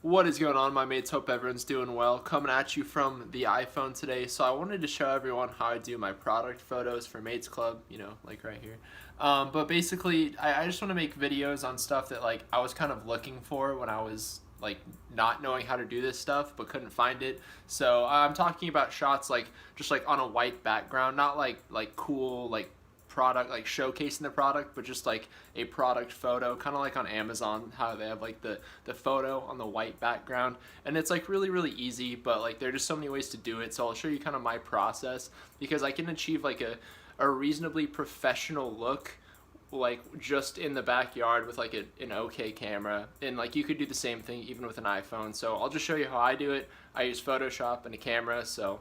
What is going on, my mates? Hope everyone's doing well. Coming at you from the iPhone today. So I wanted to show everyone how I do my product photos for Mates Club, like right here. But basically, I just want to make videos on stuff that like I was kind of looking for when I was like not knowing how to do this stuff but couldn't find it. So I'm talking about shots like just like on a white background, not like cool like product, like showcasing the product, but just like a product photo, kind of like on Amazon, how they have like the photo on the white background. And it's like really easy, but like there are just so many ways to do it. So I'll show you kind of my process, because I can achieve like a reasonably professional look like just in the backyard with like an okay camera, and like you could do the same thing even with an iPhone. So I'll just show you how I do it. I use Photoshop and a camera, so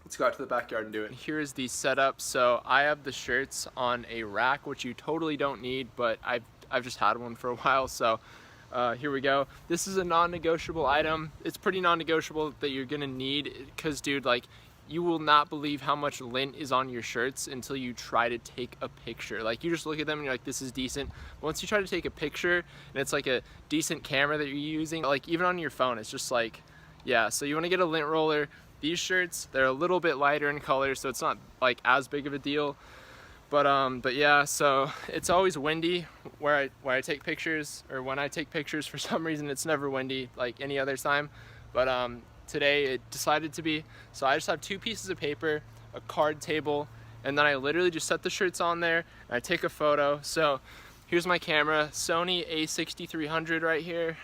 let's go out to the backyard and do it. Here is the setup. So I have the shirts on a rack, which you totally don't need, but I've just had one for a while. So here we go. This is a non-negotiable item. It's pretty non-negotiable that you're gonna need, because dude, like, you will not believe how much lint is on your shirts until you try to take a picture. Like, you just look at them and you're like, this is decent. Once you try to take a picture and it's like a decent camera that you're using, like even on your phone, it's just like, yeah. So you wanna get a lint roller. These shirts, they're a little bit lighter in color, so it's not like as big of a deal. But yeah, so it's always windy where I take pictures, or when I take pictures. For some reason it's never windy like any other time. But today it decided to be. So I just have two pieces of paper, a card table, and then I literally just set the shirts on there and I take a photo. So here's my camera, Sony a6300 right here.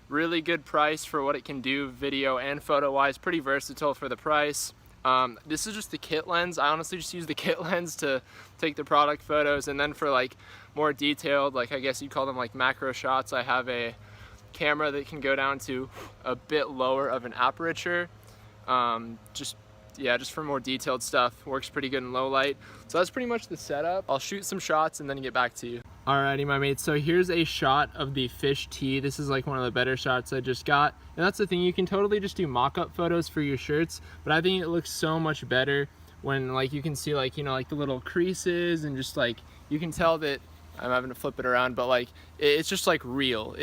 Really good price for what it can do video and photo wise, pretty versatile for the price. This is just the kit lens. I honestly just use the kit lens to take the product photos, and then for like more detailed, like I guess you'd call them like macro shots, I have a camera that can go down to a bit lower of an aperture. Just for more detailed stuff. Works pretty good in low light. So that's pretty much the setup. I'll shoot some shots and then get back to you. Alrighty, my mates, so here's a shot of the fish tee. This is like one of the better shots I just got. And that's the thing, you can totally just do mock-up photos for your shirts, but I think it looks so much better when like you can see like, like the little creases, and just like you can tell that I'm having to flip it around, but like it's just like real.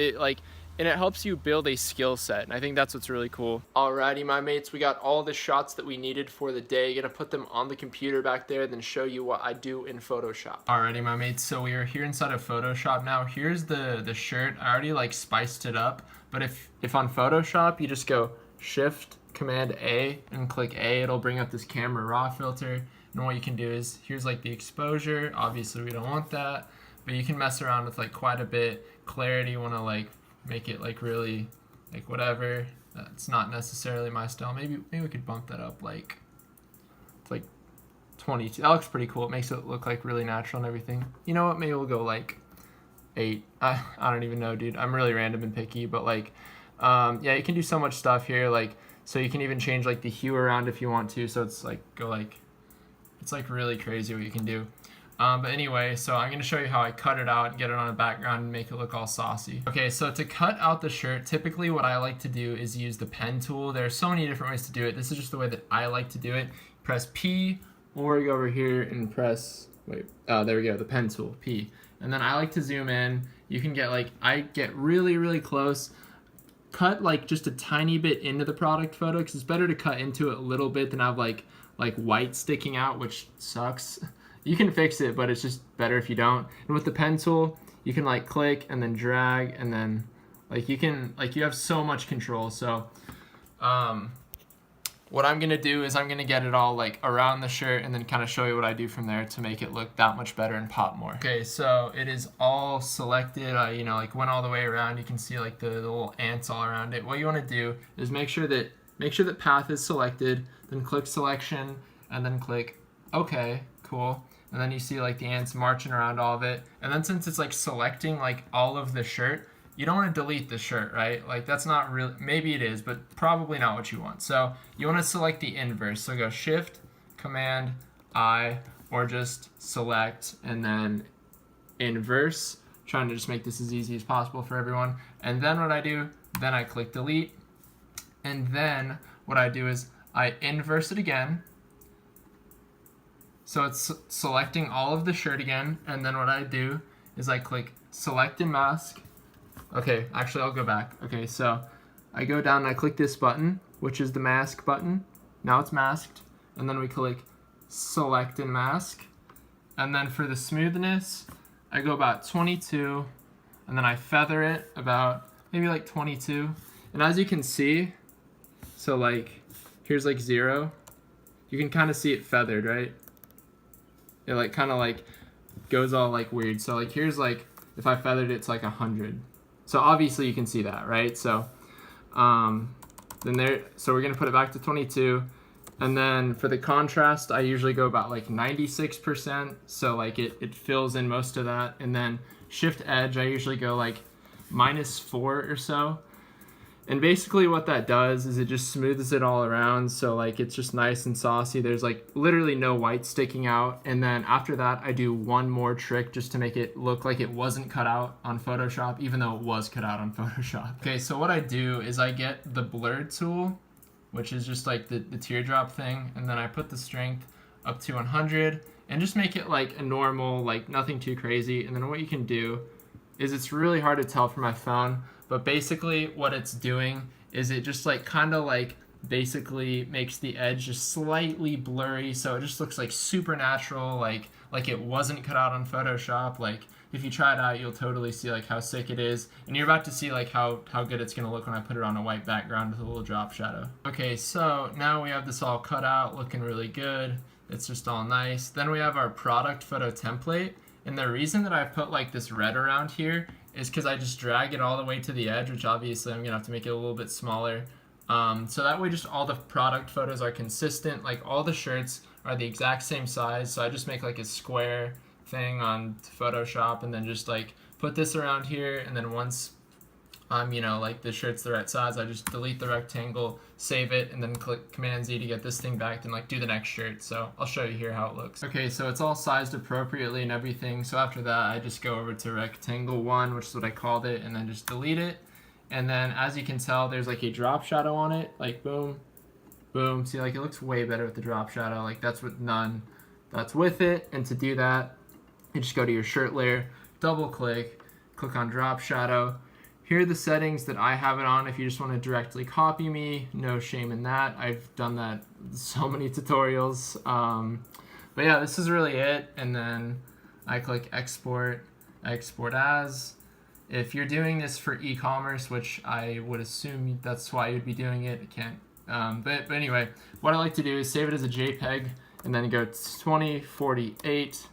And it helps you build a skill set, and I think that's what's really cool. Alrighty, my mates, we got all the shots that we needed for the day. Gonna put them on the computer back there, then show you what I do in Photoshop. Alrighty, my mates, so we are here inside of Photoshop now. Here's the shirt. I already like spiced it up, but if on Photoshop you just go Shift Command A and click A, it'll bring up this camera raw filter. And what you can do is, here's like the exposure. Obviously we don't want that, but you can mess around with like quite a bit. Clarity, you wanna like make it like really like whatever. That's not necessarily my style. Maybe we could bump that up like it's like 22. That looks pretty cool. It makes it look like really natural and everything. You know what, maybe we'll go like 8. I don't even know, dude. I'm really random and picky, but like yeah, you can do so much stuff here. Like, so you can even change like the hue around if you want to, so it's like it's like really crazy what you can do. But anyway, so I'm going to show you how I cut it out and get it on a background and make it look all saucy. Okay, so to cut out the shirt, typically what I like to do is use the pen tool. There are so many different ways to do it. This is just the way that I like to do it. Press P, or go over here and press, there we go, the pen tool, P. And then I like to zoom in. You can get like, I get really close. Cut like just a tiny bit into the product photo, because it's better to cut into it a little bit than have like white sticking out, which sucks. You can fix it, but it's just better if you don't. And with the pen tool, you can like click and then drag, and then like you have so much control. So what I'm gonna do is I'm gonna get it all like around the shirt, and then kind of show you what I do from there to make it look that much better and pop more. Okay, so it is all selected. I like went all the way around. You can see like the little ants all around it. What you want to do is make sure that path is selected, then click selection, and then click OK. Cool. And then you see like the ants marching around all of it. And then since it's like selecting like all of the shirt, you don't want to delete the shirt, right? Like that's not really, maybe it is, but probably not what you want. So you want to select the inverse. So go Shift, Command, I, or just select and then inverse. Trying to just make this as easy as possible for everyone. And then what I do, then I click delete. And then what I do is I inverse it again. So it's selecting all of the shirt again, and then what I do is I click select and mask, Okay, actually I'll go back. Okay, so I go down and I click this button, which is the mask button. Now it's masked. And then we click select and mask. And then for the smoothness, I go about 22, and then I feather it about maybe like 22. And as you can see, so like, here's like 0. You can kind of see it feathered, right? It like kind of like goes all like weird. So like here's like, if I feathered it, it's like 100. So obviously you can see that, right? So so we're gonna put it back to 22. And then for the contrast, I usually go about like 96%. So like it fills in most of that. And then shift edge, I usually go like -4 or so. And basically what that does is it just smooths it all around, so like it's just nice and saucy. There's like literally no white sticking out. And then after that, I do one more trick just to make it look like it wasn't cut out on Photoshop, even though it was cut out on Photoshop. Okay, so what I do is I get the blur tool, which is just like the teardrop thing, and then I put the strength up to 100 and just make it like a normal, like nothing too crazy. And then what you can do is, it's really hard to tell from my phone, but basically what it's doing is it just like kind of like basically makes the edge just slightly blurry, so it just looks like super natural, like it wasn't cut out on Photoshop. Like if you try it out, you'll totally see like how sick it is, and you're about to see like how good it's gonna look when I put it on a white background with a little drop shadow. Okay, so now we have this all cut out, looking really good. It's just all nice. Then we have our product photo template, and the reason that I put like this red around here is because I just drag it all the way to the edge, which obviously I'm gonna have to make it a little bit smaller. So that way just all the product photos are consistent, like all the shirts are the exact same size. So I just make like a square thing on Photoshop and then just like put this around here, and then once you know, like the shirt's the right size, I just delete the rectangle, save it, and then click Command Z to get this thing back, and like do the next shirt. So I'll show you here how it looks. Okay, so it's all sized appropriately and everything. So after that, I just go over to rectangle 1, which is what I called it, and then just delete it. And then as you can tell, there's like a drop shadow on it, like boom, boom. See, like it looks way better with the drop shadow. Like that's with none, that's with it. And to do that, you just go to your shirt layer, double click, click on drop shadow. Here are the settings that I have it on. If you just want to directly copy me, no shame in that. I've done that in so many tutorials. But yeah, this is really it. And then I click export, export as. If you're doing this for e-commerce, which I would assume that's why you'd be doing it, I can't. But anyway, what I like to do is save it as a JPEG and then go 2048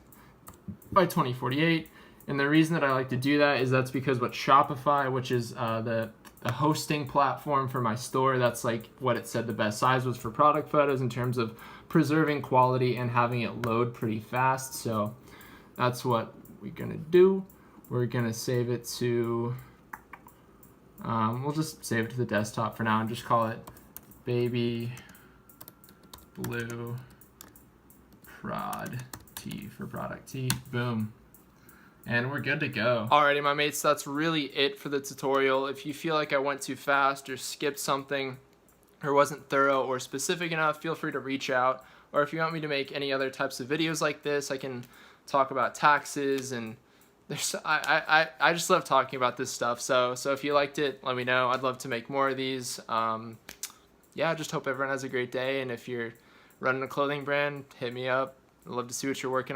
by 2048. And the reason that I like to do that is that's because what Shopify, which is the hosting platform for my store, that's like what it said the best size was for product photos in terms of preserving quality and having it load pretty fast. So that's what we're gonna do. We're gonna save it to, we'll just save it to the desktop for now and just call it Baby Blue Prod T for product T. Boom. And we're good to go. Alrighty, my mates, that's really it for the tutorial. If you feel like I went too fast or skipped something or wasn't thorough or specific enough, feel free to reach out. Or if you want me to make any other types of videos like this, I can talk about taxes, and I just love talking about this stuff. So if you liked it, let me know. I'd love to make more of these. Yeah, I just hope everyone has a great day, and if you're running a clothing brand, hit me up. I'd love to see what you're working on.